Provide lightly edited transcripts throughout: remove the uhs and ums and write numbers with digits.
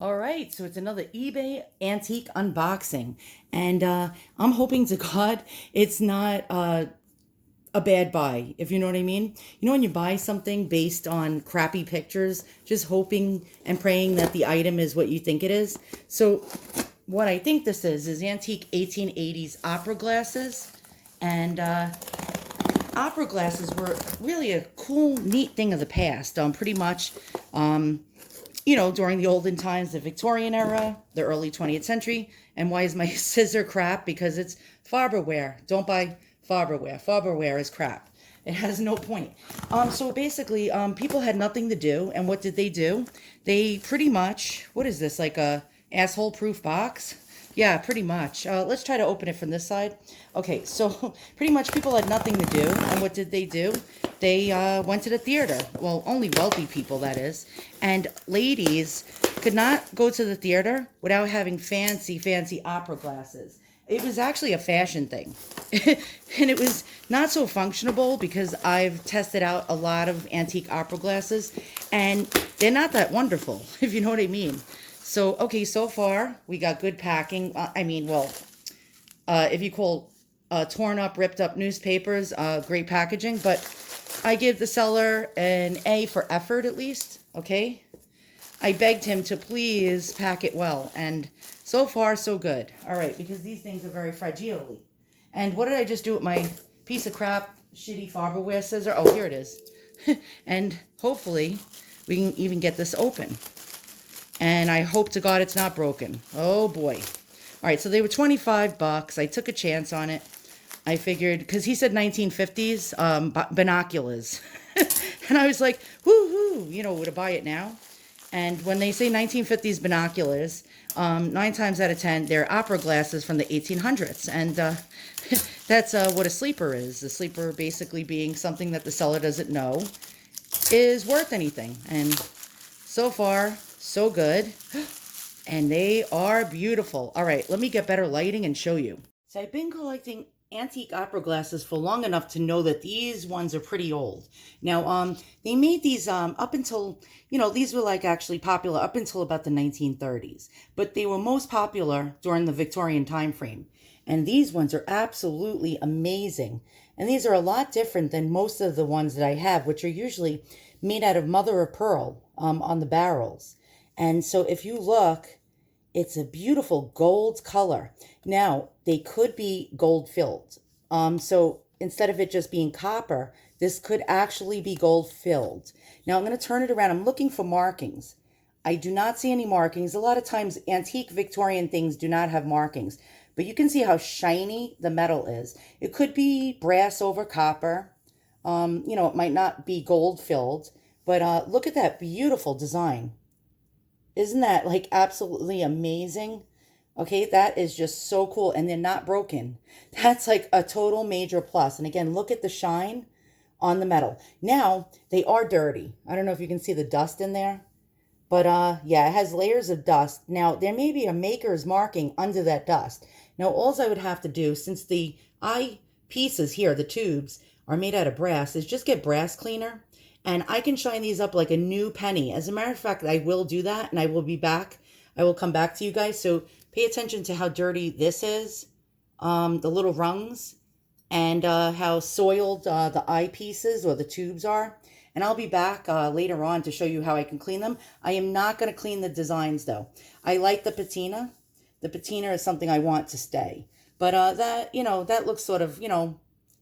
All right, so it's another eBay antique unboxing, and I'm hoping to God it's not a bad buy, if you know what I mean. You know when you buy something based on crappy pictures, just hoping and praying that the item is what you think it is. So what I think this is antique 1880s opera glasses, and opera glasses were really a cool, neat thing of the past. Pretty much. During the olden times, the Victorian era, the early 20th century. And why is my scissor crap? Because it's Farberware. Don't buy Farberware. Farberware is crap. It has no point. So basically, people had nothing to do, and what did they do? They pretty much, what is this, like a asshole-proof box? Yeah, pretty much. Let's try to open it from this side. Okay, so pretty much people had nothing to do, and what did they do? They went to the theater. Well, only wealthy people, that is. And ladies could not go to the theater without having fancy, fancy opera glasses. It was actually a fashion thing. And it was not so functionable because I've tested out a lot of antique opera glasses, and they're not that wonderful, if you know what I mean. So, okay, so far we got good packing. If you call torn up, ripped up newspapers, great packaging, but I give the seller an A for effort at least, okay? I begged him to please pack it well, and so far so good. All right, because these things are very fragile. And what did I just do with my piece of crap, shitty Farberware scissor? Oh, here it is. And hopefully we can even get this open. And I hope to God it's not broken. Oh boy. All right, so they were 25 bucks. I took a chance on it. I figured, because he said 1950s binoculars. And I was like, woohoo, would I buy it now? And when they say 1950s binoculars, 9 times out of 10, they're opera glasses from the 1800s. And that's what a sleeper is. The sleeper basically being something that the seller doesn't know is worth anything. And so far, so good. And they are beautiful. All right, let me get better lighting and show you. So I've been collecting antique opera glasses for long enough to know that these ones are pretty old. Now, they made these up until, these were like actually popular up until about the 1930s, but they were most popular during the Victorian time frame. And these ones are absolutely amazing. And these are a lot different than most of the ones that I have, which are usually made out of mother of pearl on the barrels. And so if you look, it's a beautiful gold color. Now, they could be gold filled. So instead of it just being copper, this could actually be gold filled. Now I'm going to turn it around. I'm looking for markings. I do not see any markings. A lot of times antique Victorian things do not have markings, but you can see how shiny the metal is. It could be brass over copper. It might not be gold filled, but look at that beautiful design. Isn't that like absolutely amazing? Okay, that is just so cool. And they're not broken. That's like a total major plus. And again, look at the shine on the metal. Now, they are dirty. I don't know if you can see the dust in there. But yeah, it has layers of dust. Now, there may be a maker's marking under that dust. Now, all I would have to do, since the eye pieces here, the tubes, are made out of brass, is just get brass cleaner. And I can shine these up like a new penny. As a matter of fact, I will do that, and I will be back. I will come back to you guys. So pay attention to how dirty this is, the little rungs, and how soiled the eyepieces or the tubes are. And I'll be back later on to show you how I can clean them. I am not going to clean the designs, though. I like the patina. The patina is something I want to stay. But that looks sort of,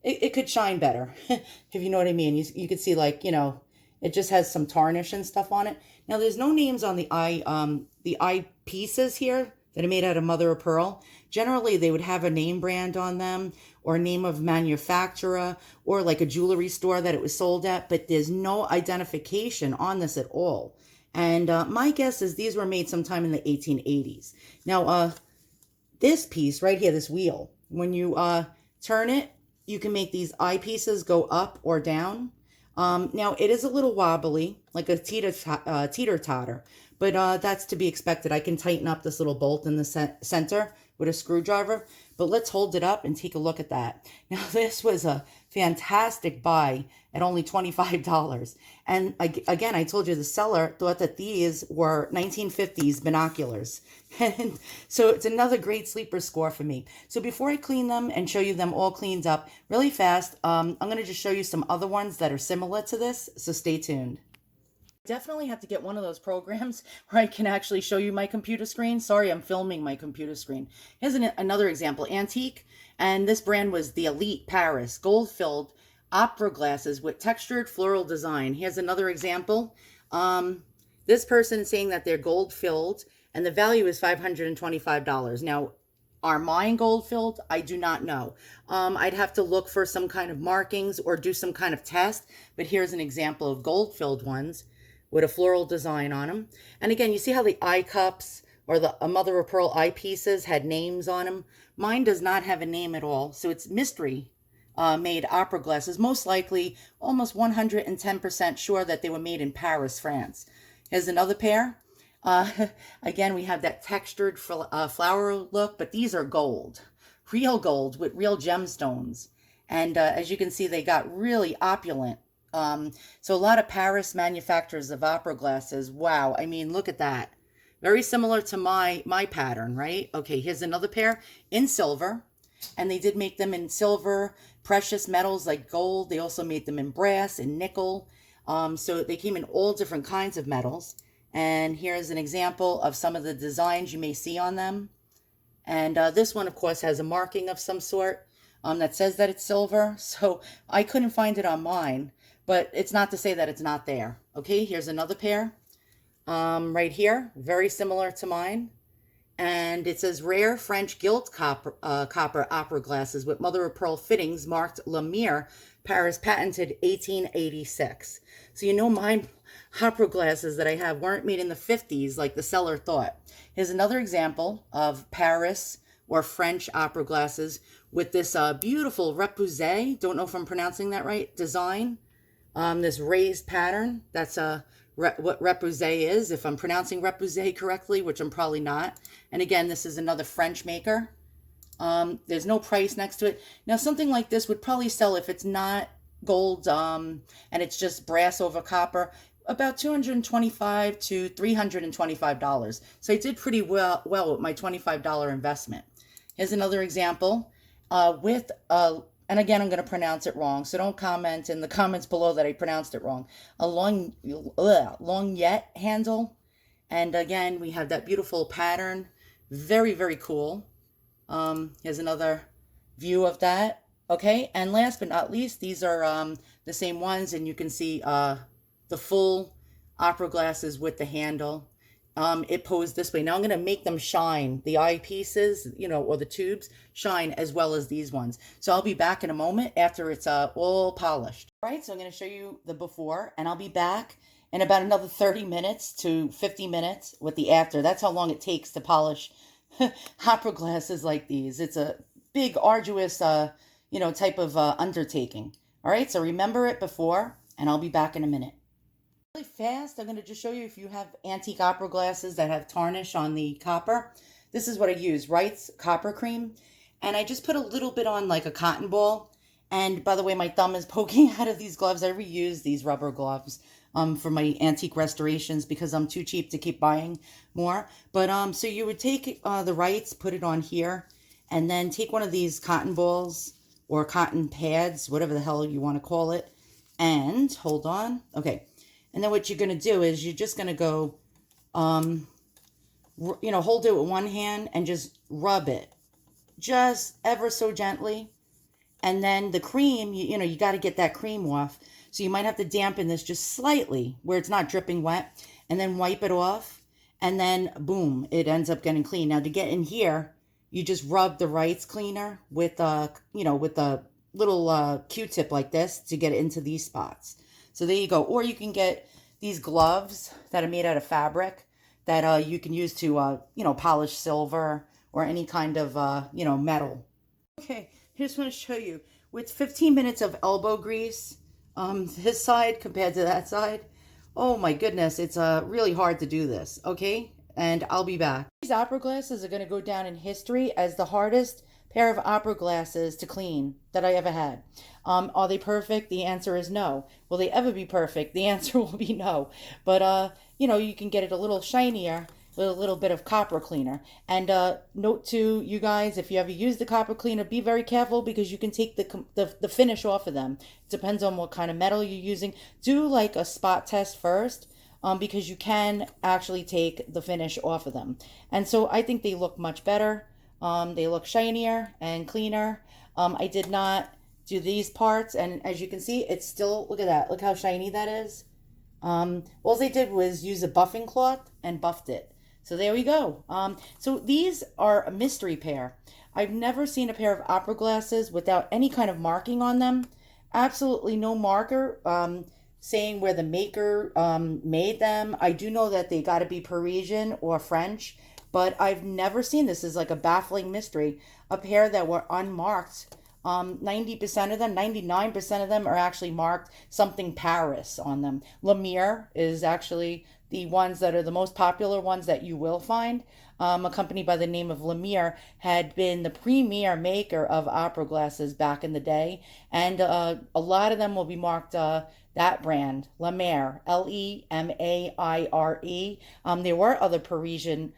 it could shine better, if you know what I mean. You could see, like, it just has some tarnish and stuff on it. Now, there's no names on the eye pieces here that are made out of mother of pearl. Generally, they would have a name brand on them or a name of manufacturer or like a jewelry store that it was sold at, but there's no identification on this at all. And my guess is these were made sometime in the 1880s. Now, this piece right here, this wheel, when you turn it, you can make these eyepieces go up or down. Now, it is a little wobbly, like a teeter-totter, but that's to be expected. I can tighten up this little bolt in the center with a screwdriver, but let's hold it up and take a look at that. Now, this was a fantastic buy at only $25. And again, I told you the seller thought that these were 1950s binoculars. And so it's another great sleeper score for me. So before I clean them and show you them all cleaned up really fast, I'm going to just show you some other ones that are similar to this. So stay tuned. Definitely have to get one of those programs where I can actually show you my computer screen. Sorry, I'm filming my computer screen. Here's another example, antique. And this brand was the Elite Paris, gold-filled opera glasses with textured floral design. Here's another example. This person saying that they're gold-filled, and the value is $525. Now, are mine gold-filled? I do not know. I'd have to look for some kind of markings or do some kind of test, but here's an example of gold-filled ones with a floral design on them. And again, you see how the eye cups or the mother of pearl eyepieces had names on them? Mine does not have a name at all, so it's mystery made opera glasses. Most likely, almost 110% sure that they were made in Paris, France. Here's another pair. Again, we have that textured flower look, but these are gold. Real gold with real gemstones. And as you can see, they got really opulent. So a lot of Paris manufacturers of opera glasses. Wow. I mean, look at that. Very similar to my pattern, right? Okay, here's another pair in silver. And they did make them in silver, precious metals like gold. They also made them in brass and nickel. So they came in all different kinds of metals. And here's an example of some of the designs you may see on them. And this one, of course, has a marking of some sort that says that it's silver. So I couldn't find it on mine. But it's not to say that it's not there. Okay, here's another pair right here. Very similar to mine. And it says rare French gilt copper opera glasses with mother of pearl fittings marked Lumiere, Paris, patented 1886. So you know mine opera glasses that I have weren't made in the 50s like the seller thought. Here's another example of Paris or French opera glasses with this beautiful repoussé, don't know if I'm pronouncing that right, design. This raised pattern, that's what repoussé is, if I'm pronouncing repoussé correctly, which I'm probably not. And again, this is another French maker. There's no price next to it. Now, something like this would probably sell if it's not gold and it's just brass over copper, about $225 to $325. So I did pretty well with my $25 investment. Here's another example with and again, I'm going to pronounce it wrong, so don't comment in the comments below that I pronounced it wrong. A lorgnette handle. And again, we have that beautiful pattern. Very, very cool. Here's another view of that. Okay, and last but not least, these are the same ones, and you can see the full opera glasses with the handle. It posed this way. Now I'm going to make them shine. The eyepieces, you know, or the tubes shine as well as these ones. So I'll be back in a moment after it's all polished. All right, so I'm going to show you the before, and I'll be back in about another 30 minutes to 50 minutes with the after. That's how long it takes to polish opera glasses like these. It's a big, arduous, type of undertaking. All right, so remember it before, and I'll be back in a minute. Really fast, I'm going to just show you if you have antique opera glasses that have tarnish on the copper. This is what I use, Wright's copper cream. And I just put a little bit on like a cotton ball. And by the way, my thumb is poking out of these gloves. I reuse these rubber gloves for my antique restorations because I'm too cheap to keep buying more. But so you would take the Wright's, put it on here, and then take one of these cotton balls or cotton pads, whatever the hell you want to call it. And hold on. Okay. And then what you're going to do is you're just going to go, hold it with one hand and just rub it just ever so gently. And then the cream, you got to get that cream off. So you might have to dampen this just slightly where it's not dripping wet and then wipe it off. And then boom, it ends up getting clean. Now to get in here, you just rub the Wright's cleaner with a little Q-tip like this to get it into these spots. So there you go. Or you can get these gloves that are made out of fabric that you can use to, polish silver or any kind of, metal. Okay, I just want to show you. With 15 minutes of elbow grease, this side compared to that side, Oh my goodness, it's really hard to do this, okay? And I'll be back. These opera glasses are going to go down in history as the hardest pair of opera glasses to clean that I ever had. Are they perfect? The answer is no. Will they ever be perfect? The answer will be no. But you can get it a little shinier with a little bit of copper cleaner. And note to you guys, if you ever use the copper cleaner, be very careful because you can take the finish off of them. It depends on what kind of metal you're using. Do like a spot test first. Because you can actually take the finish off of them. And so I think they look much better. They look shinier and cleaner. I did not do these parts, and as you can see, it's still, look at that. Look how shiny that is. All they did was use a buffing cloth and buffed it. So there we go. So these are a mystery pair. I've never seen a pair of opera glasses without any kind of marking on them. Absolutely no marker saying where the maker made them. I do know that they got to be Parisian or French, but I've never seen this. Is like a baffling mystery. A pair that were unmarked. 90% of them, 99% of them are actually marked something Paris on them. Lemire is actually the ones that are the most popular ones that you will find. A company by the name of Lemire had been the premier maker of opera glasses back in the day, and a lot of them will be marked that brand, Lemire, Lemaire. There were other Parisian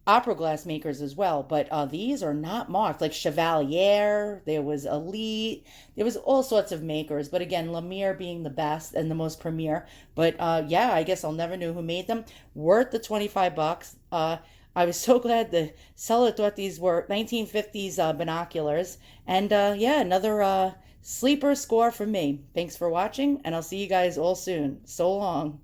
opera glass makers as well, but these are not marked. Like Chevalier, there was Elite, there was all sorts of makers, but again, Lemire being the best and the most premier. But yeah, I guess I'll never know who made them. Worth the 25 bucks. I was so glad the seller thought these were 1950s binoculars. And yeah, another sleeper score for me. Thanks for watching, and I'll see you guys all soon. So long.